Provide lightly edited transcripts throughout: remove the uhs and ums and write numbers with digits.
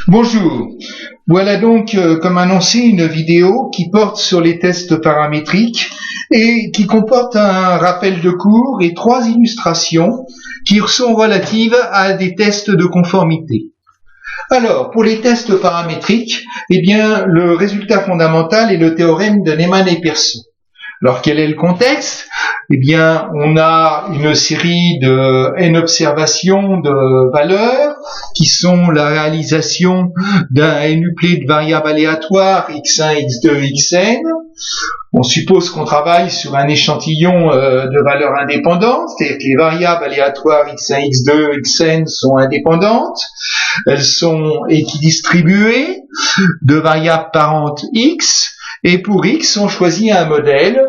Bonjour, voilà donc comme annoncé une vidéo qui porte sur les tests paramétriques et qui comporte un rappel de cours et 3 illustrations qui sont relatives à des tests de conformité. Alors, pour les tests paramétriques, eh bien, le résultat fondamental est le théorème de Neyman et Pearson. Alors, quel est le contexte? Eh bien, on a une série de n observations de valeurs qui sont la réalisation d'un n-uplet de variables aléatoires x1, x2, xn. On suppose qu'on travaille sur un échantillon de valeurs indépendantes, c'est-à-dire que les variables aléatoires x1, x2, xn sont indépendantes. Elles sont équidistribuées de variables parentes x. Et pour x, on choisit un modèle,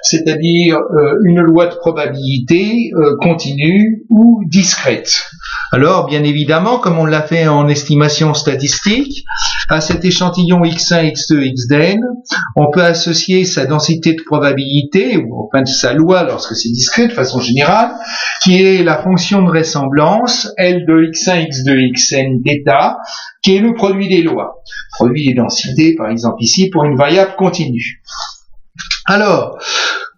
c'est-à-dire une loi de probabilité continue ou discrète. Alors, bien évidemment, comme on l'a fait en estimation statistique, à cet échantillon x1, x2, xn, on peut associer sa densité de probabilité, ou enfin sa loi lorsque c'est discret de façon générale, qui est la fonction de ressemblance L de x1, x2, xn θ, qui est le produit des lois. Produit des densités, par exemple ici, pour une variable continue. Alors,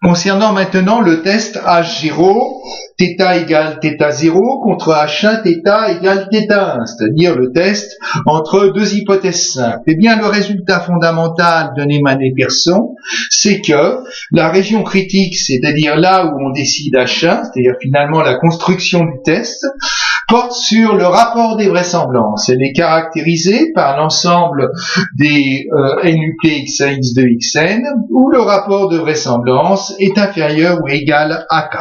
concernant maintenant le test H0, θ égale θ0 contre H1 θ égale θ1, c'est-à-dire le test entre deux hypothèses simples. Eh bien, le résultat fondamental de Neyman et Pearson, c'est que la région critique, c'est-à-dire là où on décide H1, c'est-à-dire finalement la construction du test, porte sur le rapport des vraisemblances. Elle est caractérisée par l'ensemble des n-uplets x1, x2, xn, où le rapport de vraisemblance est inférieur ou égal à k.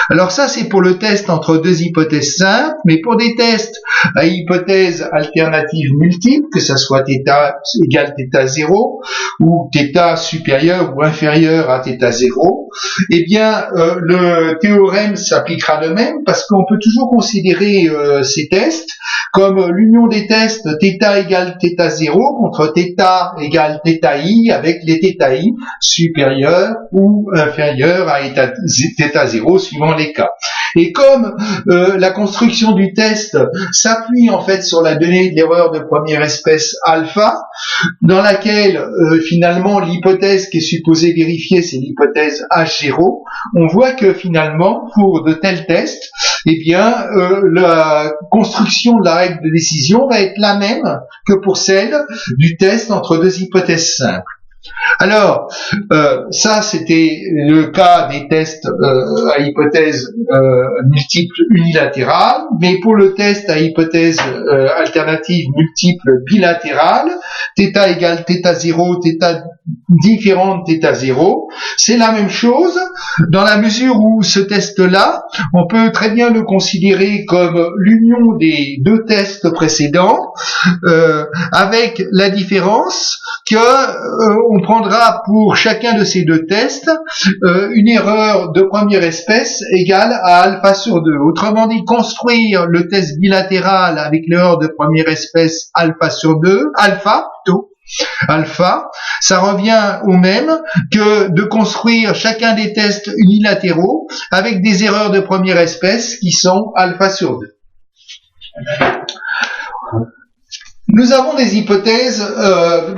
Alors ça, c'est pour le test entre deux hypothèses simples, mais pour des tests à hypothèses alternatives multiples, que ça soit θ égale θ0 ou θ supérieur ou inférieur à θ0, eh bien, le théorème s'appliquera de même parce qu'on peut toujours considérer ces tests comme l'union des tests θ égale θ0 contre θ égale θi avec les θi supérieurs ou inférieurs à θ0 suivant les cas. Et comme la construction du test s'appuie en fait sur la donnée de l'erreur de première espèce alpha, dans laquelle finalement l'hypothèse qui est supposée vérifier c'est l'hypothèse H0, on voit que finalement pour de tels tests, eh bien la construction de la règle de décision va être la même que pour celle du test entre deux hypothèses simples. Alors, ça c'était le cas des tests à hypothèse multiple unilatérale, mais pour le test à hypothèse alternative multiple bilatérale, θ égale θ0, θ différente θ0, c'est la même chose dans la mesure où ce test-là, on peut très bien le considérer comme l'union des deux tests précédents, avec la différence que on prendra pour chacun de ces deux tests une erreur de première espèce égale à alpha sur 2. Autrement dit, construire le test bilatéral avec l'erreur de première espèce alpha sur 2, alpha, ça revient au même que de construire chacun des tests unilatéraux avec des erreurs de première espèce qui sont alpha sur 2. Nous avons des hypothèses,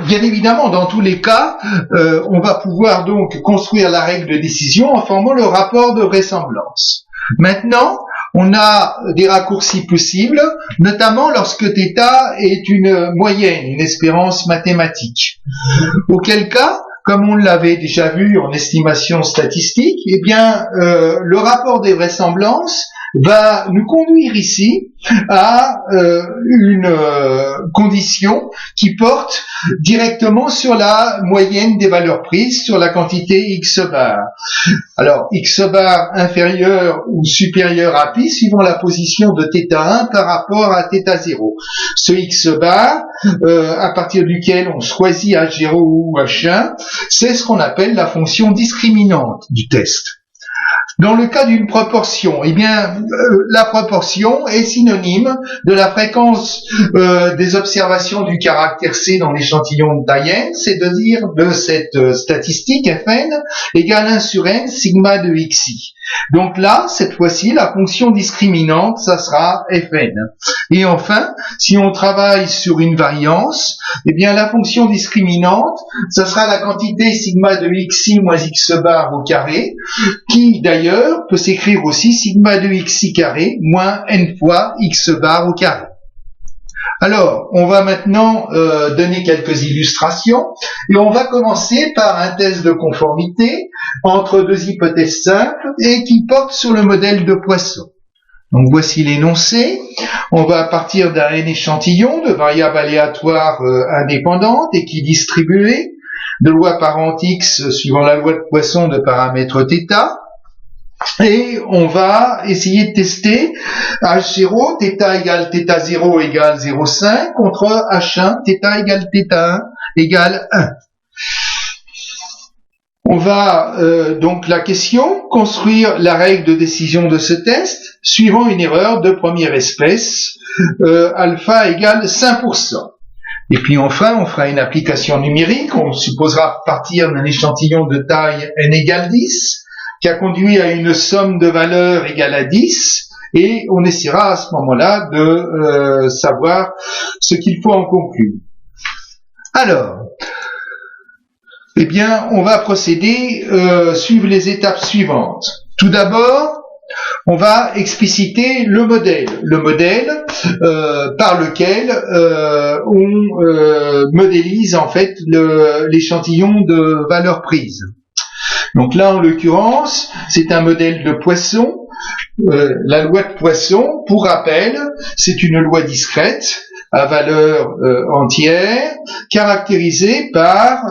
bien évidemment, dans tous les cas, on va pouvoir donc construire la règle de décision en formant le rapport de vraisemblance. Maintenant, on a des raccourcis possibles, notamment lorsque θ est une moyenne, une espérance mathématique. Auquel cas, comme on l'avait déjà vu en estimation statistique, eh bien, le rapport des vraisemblances va nous conduire ici à une condition qui porte directement sur la moyenne des valeurs prises sur la quantité x bar. Alors, x bar inférieur ou supérieur à pi suivant la position de θ1 par rapport à θ0. Ce x bar, à partir duquel on choisit H0 ou H1, c'est ce qu'on appelle la fonction discriminante du test. Dans le cas d'une proportion, eh bien, la proportion est synonyme de la fréquence des observations du caractère C dans l'échantillon de taille n, c'est-à-dire de cette statistique Fn égale 1 sur n sigma de xi. Donc là, cette fois-ci, la fonction discriminante, ça sera fn. Et enfin, si on travaille sur une variance, eh bien la fonction discriminante, ça sera la quantité sigma de xi moins x bar au carré, qui d'ailleurs peut s'écrire aussi sigma de xi carré moins n fois x bar au carré. Alors, on va maintenant donner quelques illustrations et on va commencer par un test de conformité entre deux hypothèses simples et qui portent sur le modèle de Poisson. Donc voici l'énoncé. On va partir d'un échantillon de variables aléatoires indépendantes équidistribuées, de loi parente x suivant la loi de Poisson de paramètre θ. Et on va essayer de tester H0, θ égale θ0 égale 0,5 contre H1, θ égale θ1 égale 1. On va donc la question, construire la règle de décision de ce test suivant une erreur de première espèce, alpha égale 5%. Et puis enfin, on fera une application numérique, on supposera partir d'un échantillon de taille n égale 10, qui a conduit à une somme de valeurs égale à 10, et on essaiera à ce moment-là de savoir ce qu'il faut en conclure. Alors, eh bien, on va procéder, suivre les étapes suivantes. Tout d'abord, on va expliciter le modèle par lequel on modélise en fait l'échantillon de valeurs prises. Donc là, en l'occurrence, c'est un modèle de Poisson. La loi de Poisson, pour rappel, c'est une loi discrète à valeur entière, caractérisée par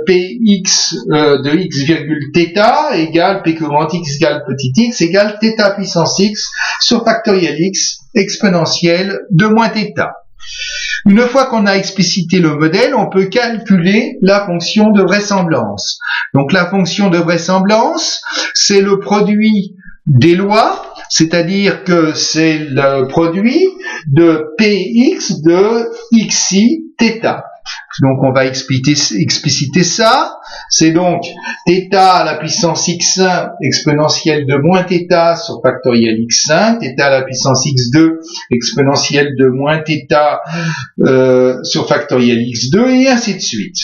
px de x virgule θ égale p courant x égale petit x égale θ puissance x sur factoriel x exponentielle de moins θ. Une fois qu'on a explicité le modèle, on peut calculer la fonction de vraisemblance. Donc la fonction de vraisemblance, c'est le produit des lois, c'est-à-dire que c'est le produit de px de xi θ. Donc on va expliciter ça. C'est donc θ à la puissance x1 exponentielle de moins θ sur factoriel x1, θ à la puissance x2 exponentielle de moins θ sur factoriel x2 et ainsi de suite.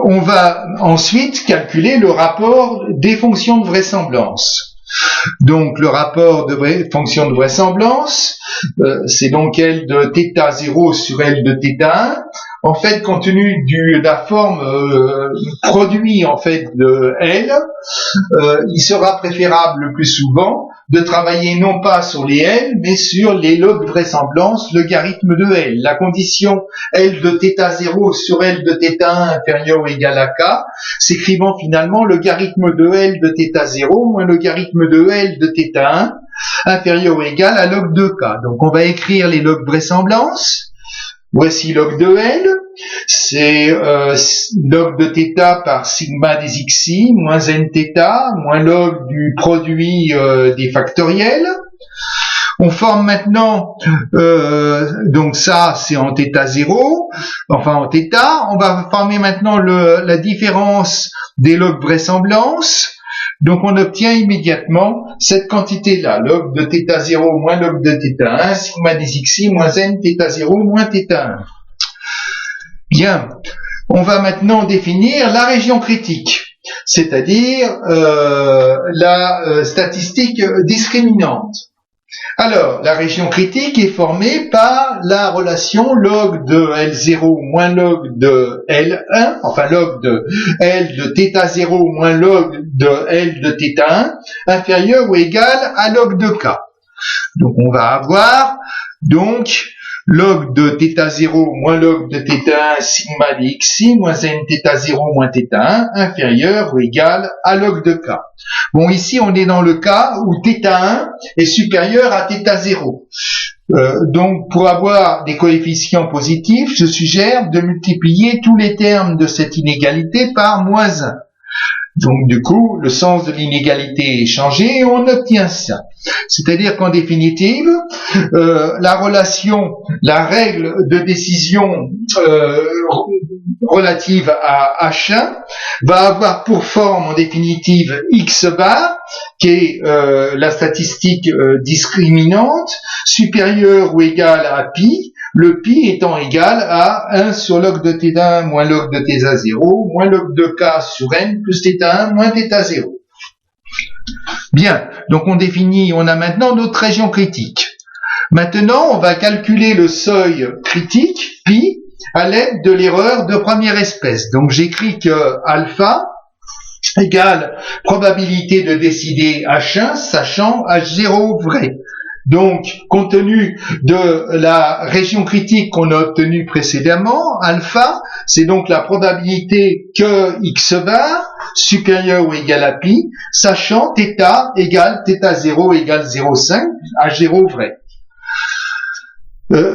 On va ensuite calculer le rapport des fonctions de vraisemblance. Donc le rapport de fonction de vraisemblance, c'est donc L de θ0 sur L de θ1. En fait, compte tenu de la forme produit en fait de L, il sera préférable le plus souvent de travailler non pas sur les L, mais sur les log vraisemblance, logarithme de L. La condition L de θ0 sur L de θ1 inférieur ou égal à K, s'écrivant finalement logarithme de L de θ0 moins logarithme de L de θ1 inférieur ou égal à log de K. Donc on va écrire les log vraisemblance. Voici log de L, c'est log de θ par sigma des xi moins n θ moins log du produit des factoriels. On forme maintenant, donc ça c'est en θ0, enfin en θ, on va former maintenant la différence des log vraisemblance. Donc on obtient immédiatement cette quantité-là, log de θ0 moins log de θ1, sigma des xi moins n θ0 moins θ1. Bien, on va maintenant définir la région critique, c'est-à-dire la statistique discriminante. Alors, la région critique est formée par la relation log de L0 moins log de L1, enfin log de L de θ0 moins log de L de θ1, inférieur ou égal à log de K. Donc, on va avoir, donc, log de θ0 moins log de θ1 sigma des xi moins n θ0 moins θ1 inférieur ou égal à log de K. Bon, ici, on est dans le cas où θ1 est supérieur à θ0. Donc, pour avoir des coefficients positifs, je suggère de multiplier tous les termes de cette inégalité par moins 1. Donc du coup, le sens de l'inégalité est changé et on obtient ça. C'est-à-dire qu'en définitive, la règle de décision relative à H1 va avoir pour forme en définitive X bar, qui est la statistique discriminante, supérieure ou égale à pi, le pi étant égal à 1 sur log de θ1 moins log de θ0 moins log de k sur n plus θ1 moins θ0. Bien, donc on a maintenant notre région critique. Maintenant, on va calculer le seuil critique, pi, à l'aide de l'erreur de première espèce. Donc j'écris que alpha égale probabilité de décider H1, sachant H0 vrai. Donc, compte tenu de la région critique qu'on a obtenue précédemment, alpha, c'est donc la probabilité que x bar supérieur ou égal à pi, sachant θ égale θ0 égale 0,5, H0 vrai.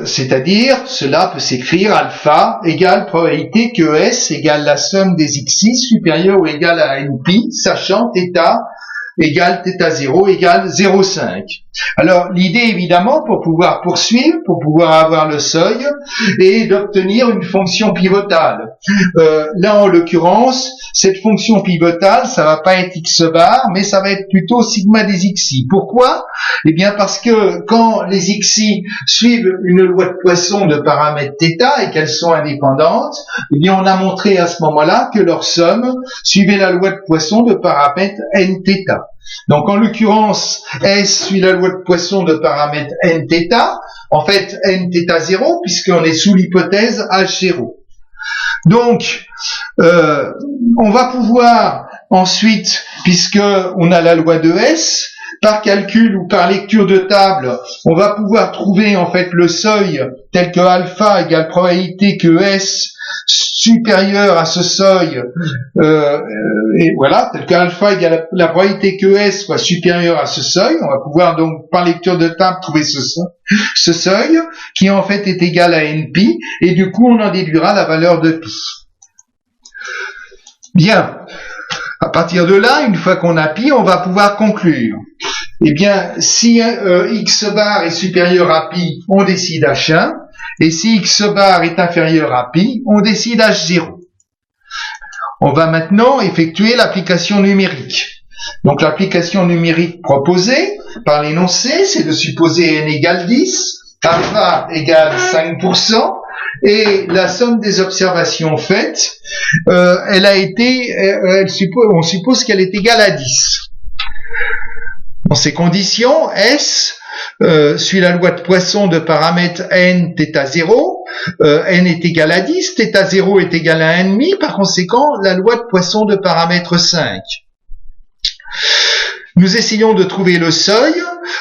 C'est-à-dire, cela peut s'écrire alpha égale probabilité que S égale la somme des xi supérieure ou égale à npi, sachant θ égale θ0 égale 0,5. Alors, l'idée, évidemment, pour pouvoir poursuivre, pour pouvoir avoir le seuil, est d'obtenir une fonction pivotale. Là, en l'occurrence, cette fonction pivotale, ça va pas être x bar, mais ça va être plutôt sigma des xi. Pourquoi? Eh bien, parce que quand les xi suivent une loi de Poisson de paramètres θ et qu'elles sont indépendantes, eh bien, on a montré à ce moment-là que leur somme suivait la loi de Poisson de paramètres nθ. Donc, en l'occurrence, S suit la loi de Poisson de paramètres nθ, en fait nθ0, puisqu'on est sous l'hypothèse H0. Donc, on va pouvoir ensuite, puisque on a la loi de S, par calcul ou par lecture de table, on va pouvoir trouver en fait le seuil tel que alpha égale probabilité que S supérieur à ce seuil, et voilà, tel que alpha égale la probabilité que S soit supérieur à ce seuil. On va pouvoir donc par lecture de table trouver ce seuil qui en fait est égal à npi, et du coup on en déduira la valeur de pi. Bien. À partir de là, une fois qu'on a pi, on va pouvoir conclure. Eh bien, si x bar est supérieur à pi, on décide H1, et si x bar est inférieur à pi, on décide H0. On va maintenant effectuer l'application numérique. Donc l'application numérique proposée par l'énoncé, c'est de supposer n égale 10, alpha égale 5%, et la somme des observations faites, on suppose qu'elle est égale à 10. Dans ces conditions, S suit la loi de Poisson de paramètres n θ0, n est égal à 10, θ0 est égal à 1,5, par conséquent, la loi de Poisson de paramètre 5. Nous essayons de trouver le seuil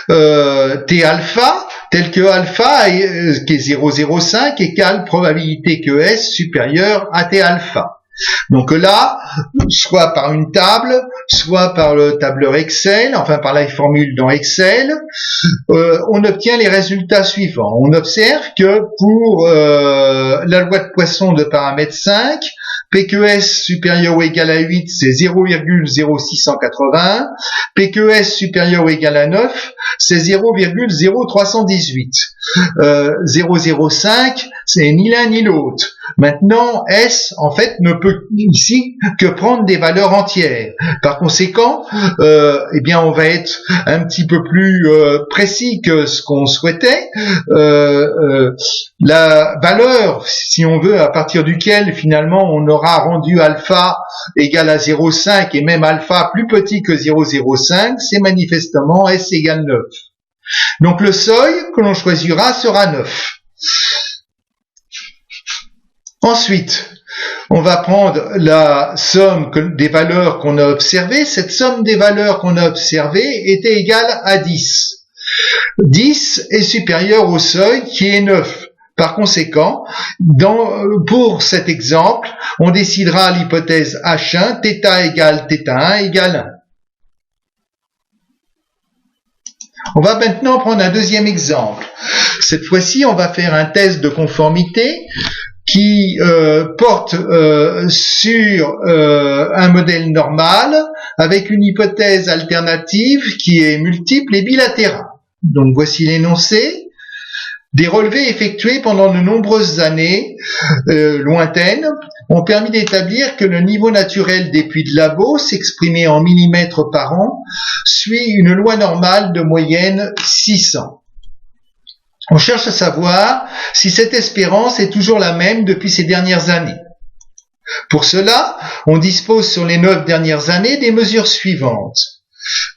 T alpha, tel que alpha, qui est 0,05, égale probabilité que S supérieure à T alpha. Donc là, soit par une table, soit par le tableur Excel, enfin par la formule dans Excel, on obtient les résultats suivants. On observe que pour la loi de Poisson de paramètre 5, PQS supérieur ou égal à 8, c'est 0,0680. PQS supérieur ou égal à 9, c'est 0,0318. 0,05, c'est ni l'un ni l'autre. Maintenant, S, en fait, ne peut ici que prendre des valeurs entières. Par conséquent, eh bien, on va être un petit peu plus précis que ce qu'on souhaitait. La valeur, si on veut, à partir duquel, finalement, on aura rendu alpha égal à 0,5 et même alpha plus petit que 0,05, c'est manifestement S égale 9. Donc, le seuil que l'on choisira sera 9. Ensuite, on va prendre la somme des valeurs qu'on a observées. Cette somme des valeurs qu'on a observées était égale à 10. 10 est supérieur au seuil qui est 9. Par conséquent, pour cet exemple, on décidera l'hypothèse H1, θ égale θ1 égale 1. On va maintenant prendre un deuxième exemple. Cette fois-ci, on va faire un test de conformité qui porte sur un modèle normal avec une hypothèse alternative qui est multiple et bilatérale. Donc voici l'énoncé. Des relevés effectués pendant de nombreuses années lointaines ont permis d'établir que le niveau naturel des puits de Labo, s'exprimé en millimètres par an, suit une loi normale de moyenne 600. On cherche à savoir si cette espérance est toujours la même depuis ces dernières années. Pour cela, on dispose sur les 9 dernières années des mesures suivantes.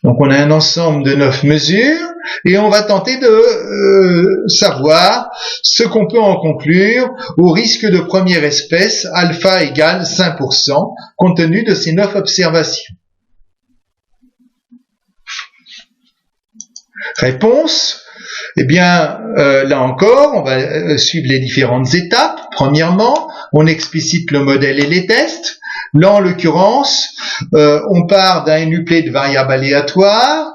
Donc on a un ensemble de 9 mesures et on va tenter de savoir ce qu'on peut en conclure au risque de première espèce alpha égale 5% compte tenu de ces 9 observations. Réponse. Eh bien, là encore, on va suivre les différentes étapes. Premièrement, on explicite le modèle et les tests. Là, en l'occurrence, on part d'un NUP de variables aléatoires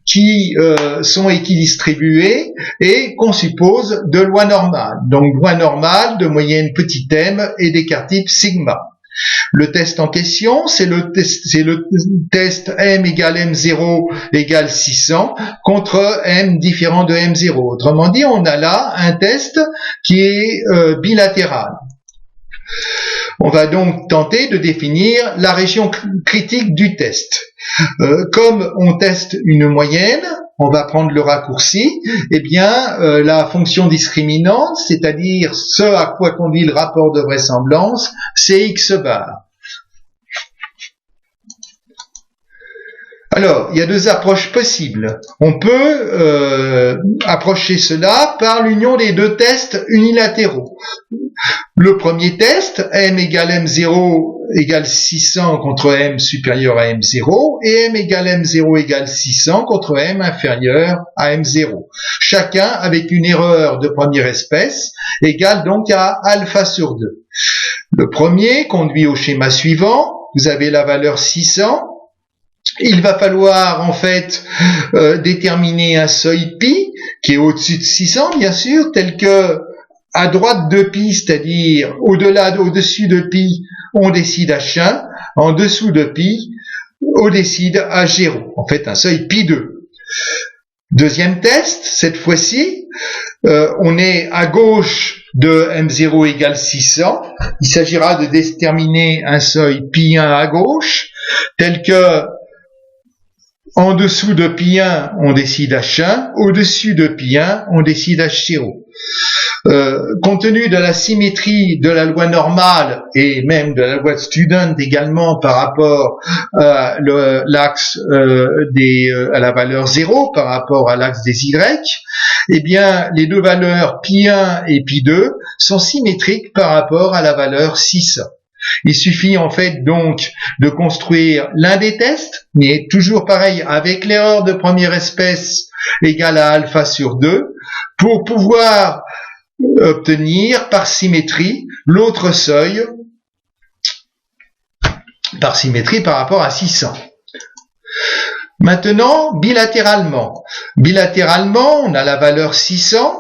qui sont équidistribuées et qu'on suppose de loi normale. Donc, loi normale de moyenne petit m et d'écart type sigma. Le test en question, c'est le test m égale m0 égale 600 contre m différent de m0. Autrement dit, on a là un test qui est bilatéral. On va donc tenter de définir la région critique du test. Comme on teste une moyenne, on va prendre le raccourci, eh bien la fonction discriminante, c'est-à-dire ce à quoi conduit le rapport de vraisemblance, c'est x bar. Alors, il y a deux approches possibles. On peut approcher cela par l'union des deux tests unilatéraux. Le premier test, m égale m0 égale 600 contre m supérieur à m0 et m égale m0 égale 600 contre m inférieur à m0. Chacun avec une erreur de première espèce égale donc à alpha sur 2. Le premier conduit au schéma suivant. Vous avez la valeur 600. Il va falloir en fait déterminer un seuil pi qui est au-dessus de 600 bien sûr, tel que à droite de pi, c'est-à-dire au-dessus de pi, on décide H1, en dessous de pi, on décide H0, en fait un seuil pi 2. Deuxième test, cette fois-ci, on est à gauche de M0 égale 600, il s'agira de déterminer un seuil pi 1 à gauche, tel que en dessous de pi 1, on décide H1, au-dessus de pi 1, on décide H0. Compte tenu de la symétrie de la loi normale et même de la loi de Student également par rapport à l'axe à la valeur 0 par rapport à l'axe des Y, eh bien les deux valeurs pi1 et pi2 sont symétriques par rapport à la valeur 600. Il suffit en fait donc de construire l'un des tests, mais toujours pareil avec l'erreur de première espèce égale à alpha sur 2 pour pouvoir obtenir par symétrie l'autre seuil par symétrie par rapport à 600. Maintenant, bilatéralement. Bilatéralement, on a la valeur 600,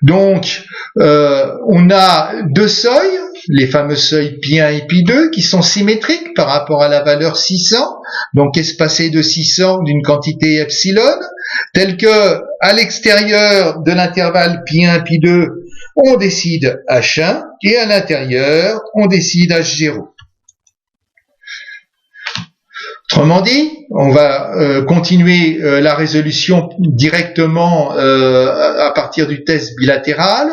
donc on a deux seuils, les fameux seuils pi1 et pi2 qui sont symétriques par rapport à la valeur 600, donc espacés de 600 d'une quantité epsilon, tel que à l'extérieur de l'intervalle pi1 pi2 on décide H1 et à l'intérieur on décide H0. Autrement dit, on va continuer la résolution directement à partir du test bilatéral.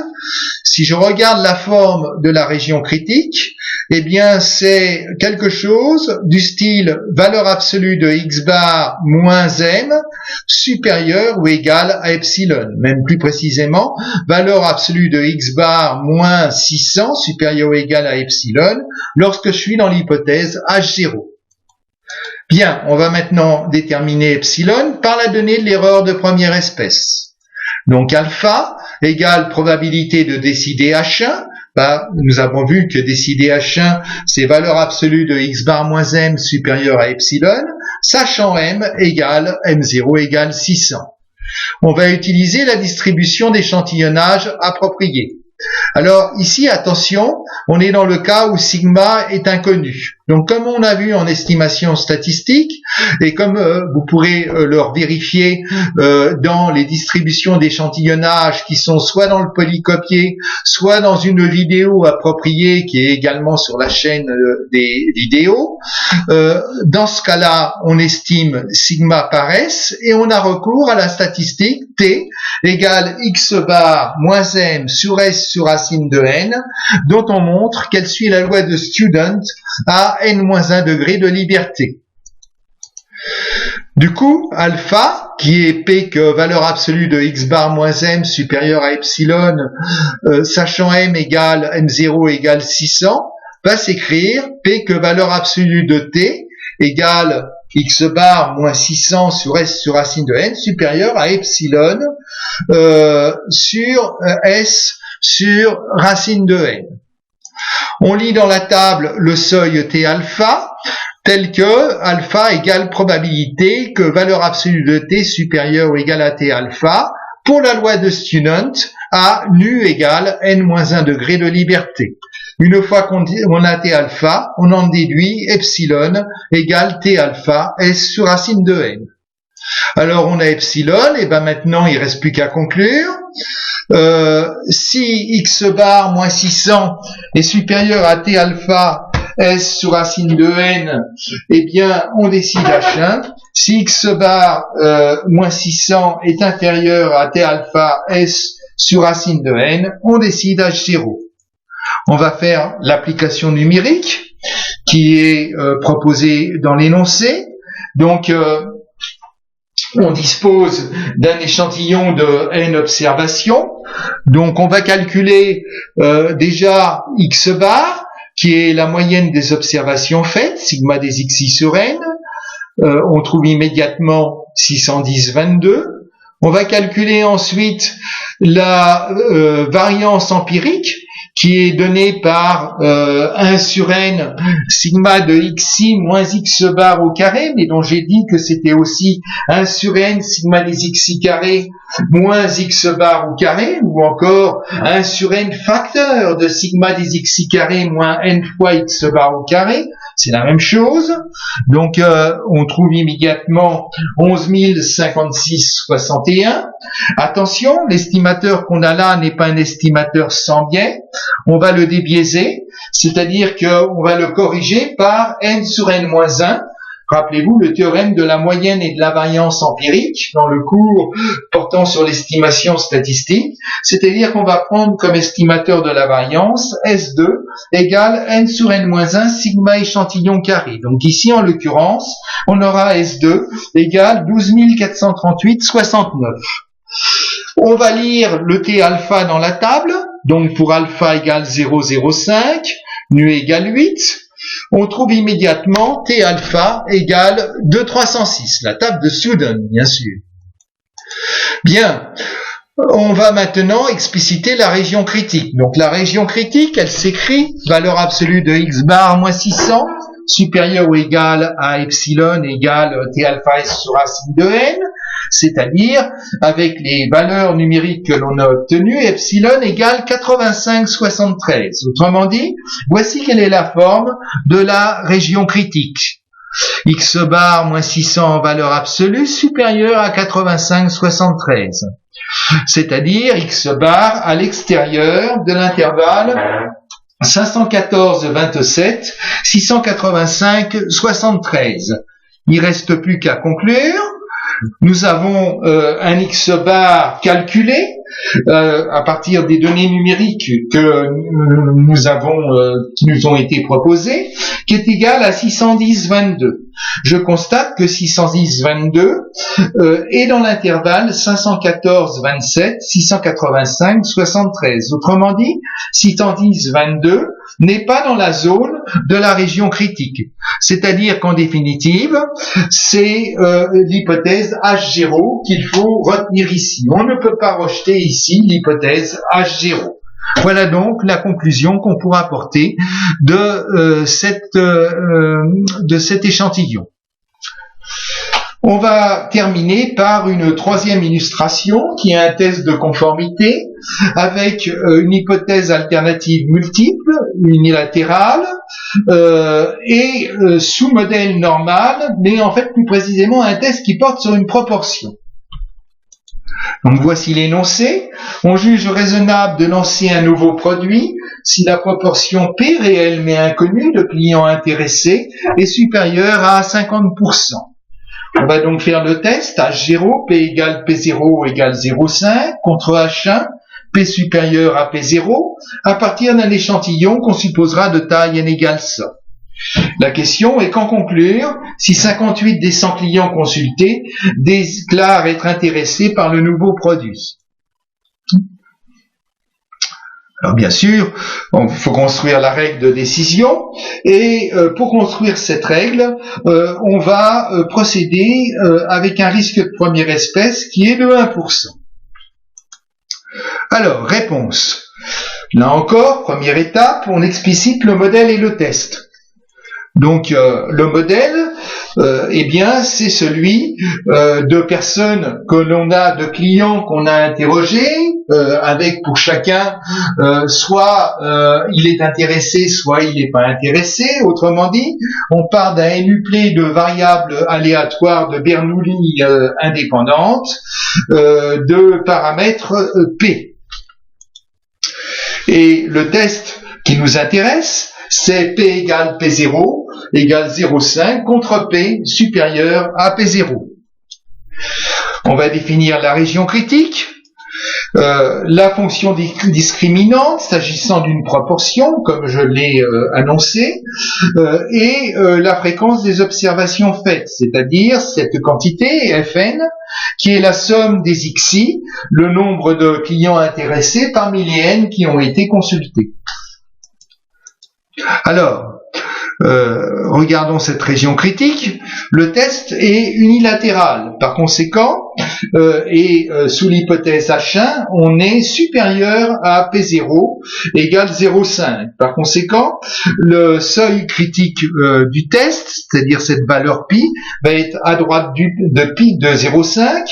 Si je regarde la forme de la région critique, eh bien c'est quelque chose du style valeur absolue de x bar moins m supérieure ou égale à epsilon. Même plus précisément, valeur absolue de x bar moins 600 supérieure ou égale à epsilon lorsque je suis dans l'hypothèse H0. Bien, on va maintenant déterminer epsilon par la donnée de l'erreur de première espèce. Donc alpha égale probabilité de décider H1. Nous avons vu que décider H1, c'est valeur absolue de x bar moins m supérieure à epsilon, sachant m égale m0 égale 600. On va utiliser la distribution d'échantillonnage appropriée. Alors ici, attention, on est dans le cas où sigma est inconnu. Donc comme on a vu en estimation statistique, et comme vous pourrez le vérifier dans les distributions d'échantillonnage qui sont soit dans le polycopier, soit dans une vidéo appropriée qui est également sur la chaîne des vidéos, dans ce cas-là, on estime sigma par S et on a recours à la statistique T égale x bar moins m sur S sur racine de n, dont on montre qu'elle suit la loi de Student à n-1 degré de liberté. Du coup, alpha, qui est P que valeur absolue de x bar moins m supérieure à epsilon, sachant m égale m0 égale 600, va s'écrire P que valeur absolue de t égale x bar moins 600 sur S sur racine de n supérieure à epsilon sur S sur racine de n. On lit dans la table le seuil T alpha tel que alpha égale probabilité que valeur absolue de T supérieure ou égale à T alpha pour la loi de Student à nu égale n-1 degré de liberté. Une fois qu'on a T alpha, on en déduit epsilon égale T alpha S sur racine de n. Alors on a epsilon, et ben maintenant il reste plus qu'à conclure. Si x bar moins 600 est supérieur à T alpha S sur racine de n, eh bien on décide H1. Si x bar moins 600 est inférieur à T alpha S sur racine de n, on décide H0. On va faire l'application numérique qui est proposée dans l'énoncé. Donc on dispose d'un échantillon de n observations. Donc on va calculer déjà x bar, qui est la moyenne des observations faites, sigma des xi sur n. On trouve immédiatement 610,22. On va calculer ensuite la variance empirique, qui est donnée par 1 sur n sigma de xi moins x bar au carré, mais dont j'ai dit que c'était aussi 1 sur n sigma des xi carré moins x bar au carré, ou encore 1 sur n facteur de sigma des xi carré moins n fois x bar au carré, c'est la même chose. Donc on trouve immédiatement 11 056,61. Attention, l'estimateur qu'on a là n'est pas un estimateur sans biais. On va le débiaiser, c'est-à-dire qu'on va le corriger par n sur n-1. Rappelez-vous le théorème de la moyenne et de la variance empirique dans le cours portant sur l'estimation statistique, c'est-à-dire qu'on va prendre comme estimateur de la variance S2 égale n sur n-1 sigma échantillon carré. Donc ici en l'occurrence, on aura S2 égale 12 438,69. On va lire le T alpha dans la table, donc pour alpha égale 0,05, nu égale 8, on trouve immédiatement T alpha égale 2,306, la table de Student, bien sûr. Bien, on va maintenant expliciter la région critique. Donc la région critique, elle s'écrit valeur absolue de x bar moins 600, supérieure ou égale à epsilon égale T alpha S sur racine de n, c'est-à-dire avec les valeurs numériques que l'on a obtenues, epsilon égale 85,73. Autrement dit, voici quelle est la forme de la région critique. X bar moins 600 en valeur absolue supérieure à 85,73. C'est-à-dire X bar à l'extérieur de l'intervalle 514,27, 685,73. Il reste plus qu'à conclure. Nous avons un X bar calculé à partir des données numériques que nous avons, qui nous ont été proposées, qui est égal à 610,22. Je constate que 610,22 est dans l'intervalle 514,27, 685,73. Autrement dit, 610,22 n'est pas dans la zone de la région critique. C'est-à-dire qu'en définitive, c'est l'hypothèse H0 qu'il faut retenir ici. On ne peut pas rejeter ici l'hypothèse H0. Voilà donc la conclusion qu'on pourra apporter de cet échantillon. On va terminer par une troisième illustration qui est un test de conformité avec une hypothèse alternative multiple, unilatérale, et sous modèle normal, mais en fait plus précisément un test qui porte sur une proportion. Donc voici l'énoncé. On juge raisonnable de lancer un nouveau produit si la proportion P réelle mais inconnue de clients intéressés est supérieure à 50%. On va donc faire le test H0, P égale P0 égale 0,5 contre H1, P supérieur à P0 à partir d'un échantillon qu'on supposera de taille n égale ça. La question est qu'en conclure si 58 des 100 clients consultés déclarent être intéressés par le nouveau produit. Alors bien sûr, il faut construire la règle de décision et pour construire cette règle, on va procéder avec un risque de première espèce qui est de 1%. Alors, réponse. Là encore, première étape, on explicite le modèle et le test. Donc le modèle, eh bien, c'est celui de personnes que l'on a, de clients qu'on a interrogés, avec pour chacun, soit il est intéressé, soit il n'est pas intéressé. Autrement dit, on part d'un NUplé de variables aléatoires de Bernoulli indépendantes de paramètres P. Et le test qui nous intéresse, c'est P égale P0 égale 0,5 contre P supérieur à P0. On va définir la région critique, la fonction discriminante s'agissant d'une proportion, comme je l'ai annoncé, et la fréquence des observations faites, c'est-à-dire cette quantité, Fn, qui est la somme des xi, le nombre de clients intéressés parmi les n qui ont été consultés. Alors, regardons cette région critique. Le test est unilatéral. Par conséquent, sous l'hypothèse H1, on est supérieur à P0 égale 0,5. Par conséquent, le seuil critique du test, c'est-à-dire cette valeur pi, va être à droite de pi de 0,5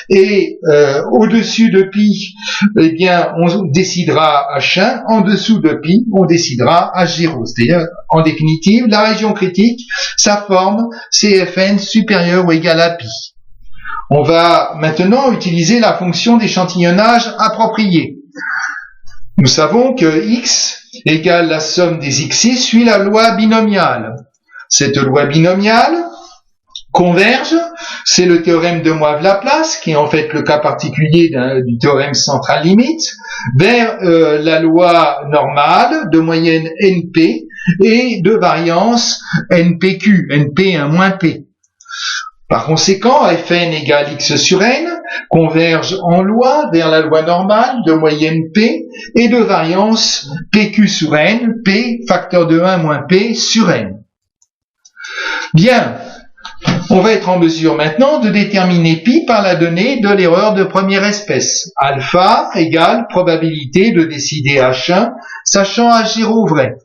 et au-dessus de pi, eh bien, on décidera H1, en dessous de pi, on décidera H0. C'est-à-dire, en définitive, la région critique, sa forme, c'est Fn supérieur ou égal à pi. On va maintenant utiliser la fonction d'échantillonnage appropriée. Nous savons que x égale la somme des xi suit la loi binomiale. Cette loi binomiale converge, c'est le théorème de Moivre-Laplace, qui est en fait le cas particulier du théorème central limite, vers la loi normale de moyenne NP et de variance NPQ, NP 1 moins P. Par conséquent, Fn égale x sur n converge en loi vers la loi normale de moyenne P et de variance PQ sur n, P facteur de 1 moins P sur n. Bien, on va être en mesure maintenant de déterminer pi par la donnée de l'erreur de première espèce. Alpha égale probabilité de décider H1, sachant H0 vrai.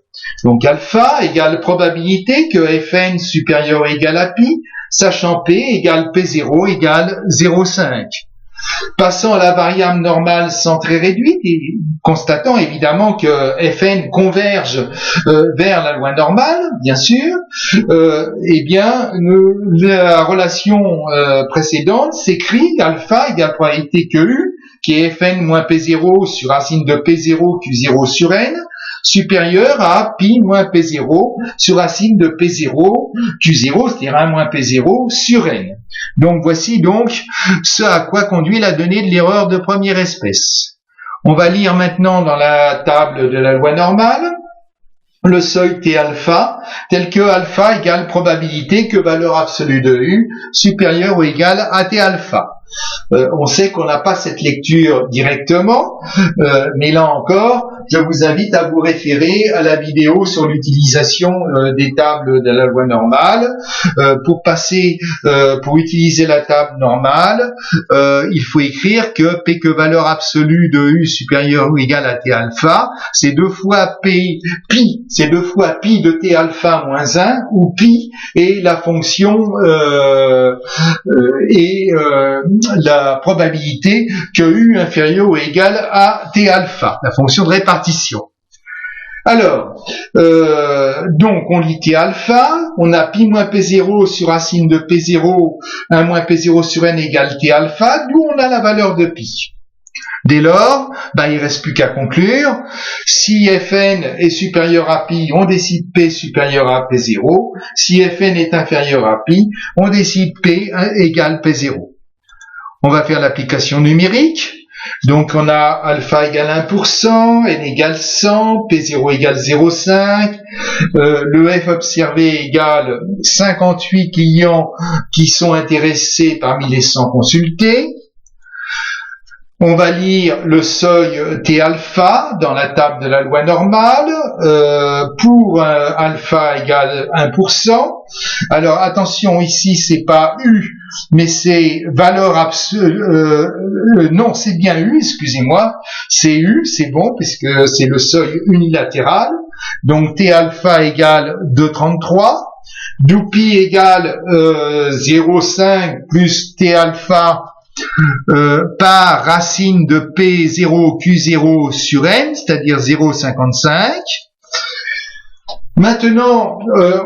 Donc alpha égale probabilité que Fn supérieur ou égal à pi, sachant P égale P0 égale 0,5. Passant à la variable normale centrée réduite et constatant évidemment que Fn converge vers la loi normale, bien sûr, eh bien la relation précédente s'écrit alpha égale probabilité que U, qui est Fn moins P0 sur racine de P0 Q0 sur n, supérieur à pi moins P0 sur racine de P0 Q0, c'est-à-dire 1 moins P0 sur n. Donc voici donc ce à quoi conduit la donnée de l'erreur de première espèce. On va lire maintenant dans la table de la loi normale le seuil T alpha, tel que alpha égale probabilité que valeur absolue de U supérieure ou égale à T alpha. On sait qu'on n'a pas cette lecture directement, mais là encore, je vous invite à vous référer à la vidéo sur l'utilisation des tables de la loi normale. Pour utiliser la table normale, il faut écrire que P que valeur absolue de U supérieure ou égale à T alpha, c'est 2 fois pi, c'est 2 fois pi de T alpha moins 1, où pi est la fonction la probabilité que U inférieur ou égal à T alpha, la fonction de répartition. Alors, donc on lit T alpha, on a pi moins P0 sur racine de P0, 1 moins P0 sur n égale T alpha, d'où on a la valeur de pi. Dès lors, il reste plus qu'à conclure. Si Fn est supérieur à pi, on décide P supérieur à P0. Si Fn est inférieur à pi, on décide P égale P0. On va faire l'application numérique. Donc on a alpha égale 1%, n égale 100, P0 égale 0,5, le F observé égale 58 clients qui sont intéressés parmi les 100 consultés. On va lire le seuil T alpha dans la table de la loi normale pour alpha égale 1%. Alors attention, ici c'est pas U, mais c'est valeur absolue. Non, c'est bien U, excusez-moi. C'est U, c'est bon puisque c'est le seuil unilatéral. Donc T alpha égale 2,33. D'où pi égale 0,5 plus T alpha par racine de P0 Q0 sur N, c'est-à-dire 0,55. Maintenant,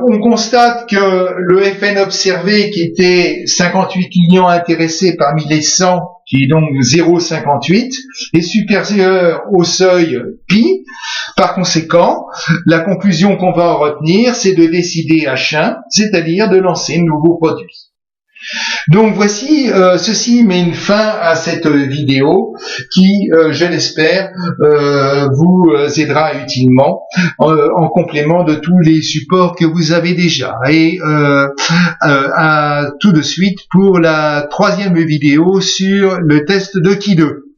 on constate que le Fn observé, qui était 58 clients intéressés parmi les 100, qui est donc 0,58, est supérieur au seuil pi. Par conséquent, la conclusion qu'on va en retenir, c'est de décider H1, c'est-à-dire de lancer un nouveau produit. Donc voici, ceci met une fin à cette vidéo qui, je l'espère, vous aidera utilement en complément de tous les supports que vous avez déjà. Et à tout de suite pour la 3e vidéo sur le test de Ki 2.